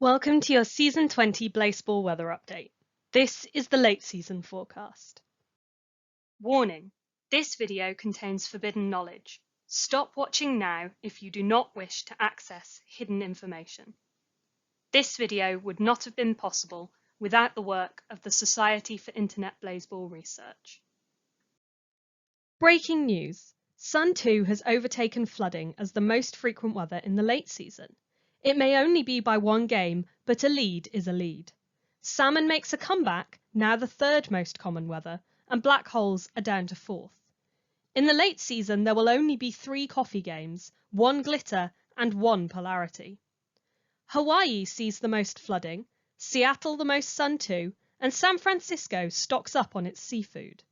Welcome to your Season 20 Blaseball weather update. This is the late season forecast. Warning: this video contains forbidden knowledge. Stop watching now if you do not wish to access hidden information. This video would not have been possible without the work of the Society for Internet Blaseball Research. Breaking news: Sun 2 has overtaken flooding as the most frequent weather in the late season. It may only be by one game, but a lead is a lead. Salmon makes a comeback, now the third most common weather, and black holes are down to fourth. In the late season, there will only be 3 coffee games, 1 glitter, and 1 polarity. Hawaii sees the most flooding, Seattle the most Sun 2, and San Francisco stocks up on its seafood.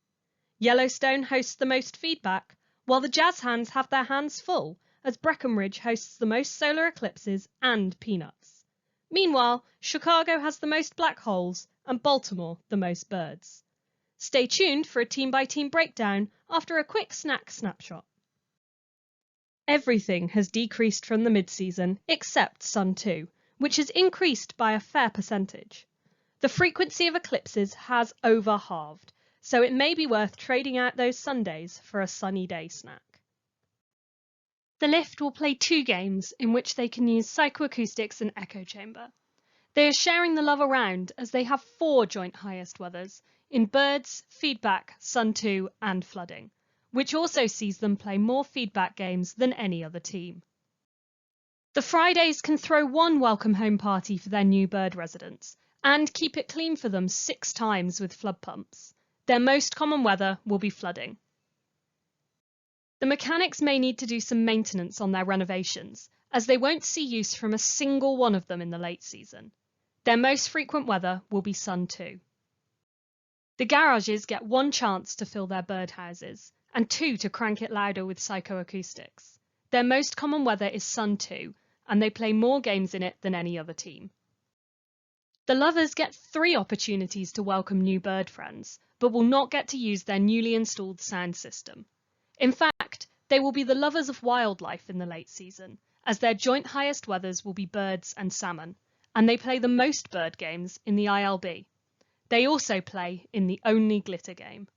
Yellowstone hosts the most feedback, while the Jazz Hands have their hands full, as Breckenridge hosts the most solar eclipses and peanuts. Meanwhile, Chicago has the most black holes and Baltimore the most birds. Stay tuned for a team-by-team breakdown after a quick snack snapshot. Everything has decreased from the mid-season except Sun 2, which has increased by a fair percentage. The frequency of eclipses has over-halved, so it may be worth trading out those Sundays for a sunny day snack. The Lift will play 2 games in which they can use psychoacoustics and echo chamber. They are sharing the love around as they have 4 joint highest weathers in birds, feedback, Sun 2 and flooding, which also sees them play more feedback games than any other team. The Fridays can throw 1 welcome home party for their new bird residents and keep it clean for them 6 times with flood pumps. Their most common weather will be flooding. The mechanics may need to do some maintenance on their renovations, as they won't see use from a single one of them in the late season. Their most frequent weather will be Sun 2. The garages get 1 chance to fill their birdhouses, and 2 to crank it louder with psychoacoustics. Their most common weather is Sun 2, and they play more games in it than any other team. The Lovers get 3 opportunities to welcome new bird friends, but will not get to use their newly installed sound system. In fact, they will be the lovers of wildlife in the late season, as their joint highest weathers will be birds and salmon, and they play the most bird games in the ILB. They also play in the only glitter game.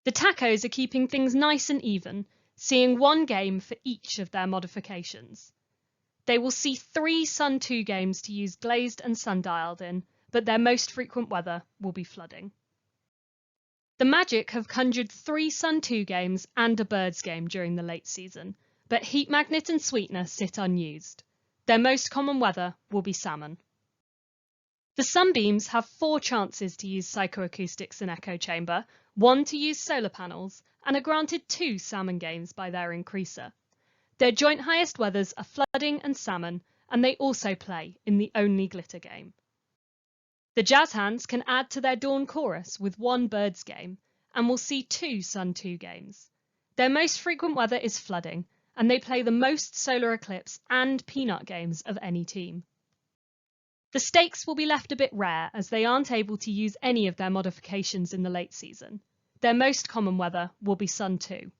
The Tacos are keeping things nice and even, seeing 1 game for each of their modifications. They will see 3 Sun 2 games to use glazed and sundialed in, but their most frequent weather will be flooding. The Magic have conjured 3 Sun 2 games and a Birds game during the late season, but Heat Magnet and Sweetener sit unused. Their most common weather will be salmon. The Sunbeams have 4 chances to use psychoacoustics and echo chamber, 1 to use solar panels, and are granted 2 salmon games by their increaser. Their joint highest weathers are flooding and salmon, and they also play in the only glitter game. The Jazz Hands can add to their Dawn Chorus with 1 Birds game, and will see 2 Sun 2 games. Their most frequent weather is flooding, and they play the most solar eclipse and peanut games of any team. The Stakes will be left a bit rare as they aren't able to use any of their modifications in the late season. Their most common weather will be Sun 2.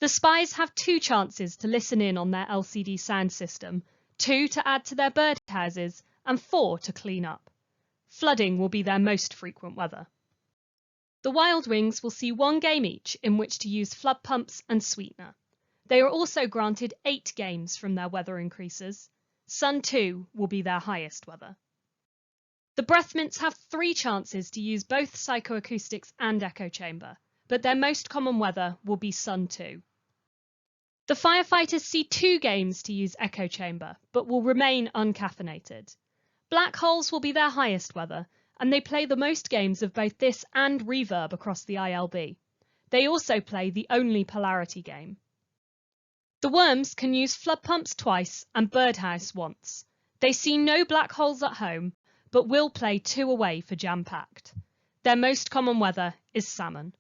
The Spies have 2 chances to listen in on their LCD sound system, 2 to add to their birdhouses, and 4 to clean up. Flooding will be their most frequent weather. The Wild Wings will see 1 game each in which to use flood pumps and sweetener. They are also granted 8 games from their weather increases. Sun 2 will be their highest weather. The Breath Mints have 3 chances to use both psychoacoustics and echo chamber, but their most common weather will be Sun 2. The Firefighters see 2 games to use echo chamber, but will remain uncaffeinated. Black holes will be their highest weather, and they play the most games of both this and reverb across the ILB. They also play the only polarity game. The Worms can use flood pumps twice and birdhouse once. They see no black holes at home, but will play 2 away for jam-packed. Their most common weather is salmon.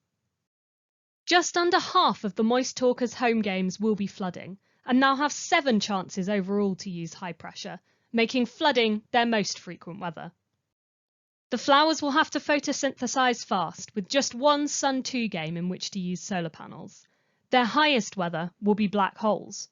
Just under half of the Moist Talkers' home games will be flooding, and now have 7 chances overall to use high pressure, making flooding their most frequent weather. The Flowers will have to photosynthesize fast, with just 1 Sun 2 game in which to use solar panels. Their highest weather will be black holes.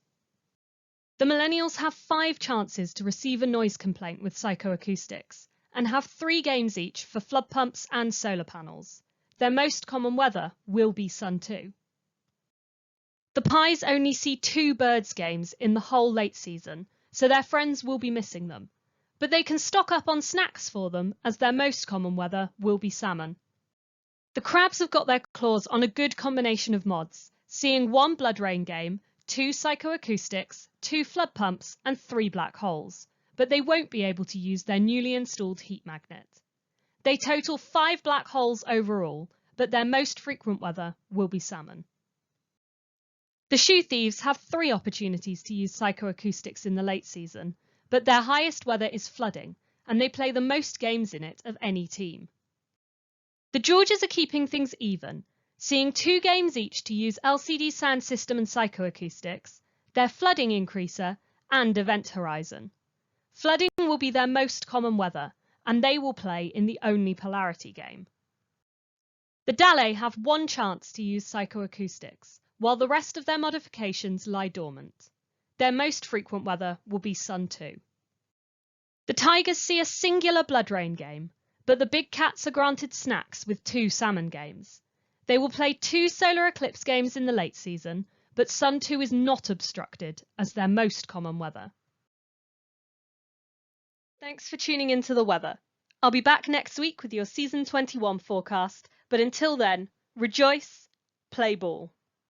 The millennials have 5 chances to receive a noise complaint with psychoacoustics, and have 3 games each for flood pumps and solar panels. Their most common weather will be Sun 2. The Pies only see 2 birds games in the whole late season, so their friends will be missing them. But they can stock up on snacks for them, as their most common weather will be salmon. The Crabs have got their claws on a good combination of mods, seeing 1 blood rain game, 2 psychoacoustics, 2 flood pumps and 3 black holes, but they won't be able to use their newly installed heat magnet. They total 5 black holes overall, but their most frequent weather will be salmon. The Shoe Thieves have 3 opportunities to use psychoacoustics in the late season, but their highest weather is flooding, and they play the most games in it of any team. The Georges are keeping things even, seeing 2 games each to use LCD sound system and psychoacoustics, their flooding increaser, and event horizon. Flooding will be their most common weather, and they will play in the only polarity game. The Dalles have 1 chance to use psychoacoustics, while the rest of their modifications lie dormant. Their most frequent weather will be Sun 2. The Tigers see a singular blood rain game, but the Big Cats are granted snacks with 2 salmon games. They will play 2 solar eclipse games in the late season, but Sun 2 is not obstructed as their most common weather. Thanks for tuning into the weather. I'll be back next week with your Season 21 forecast, but until then, rejoice, play ball.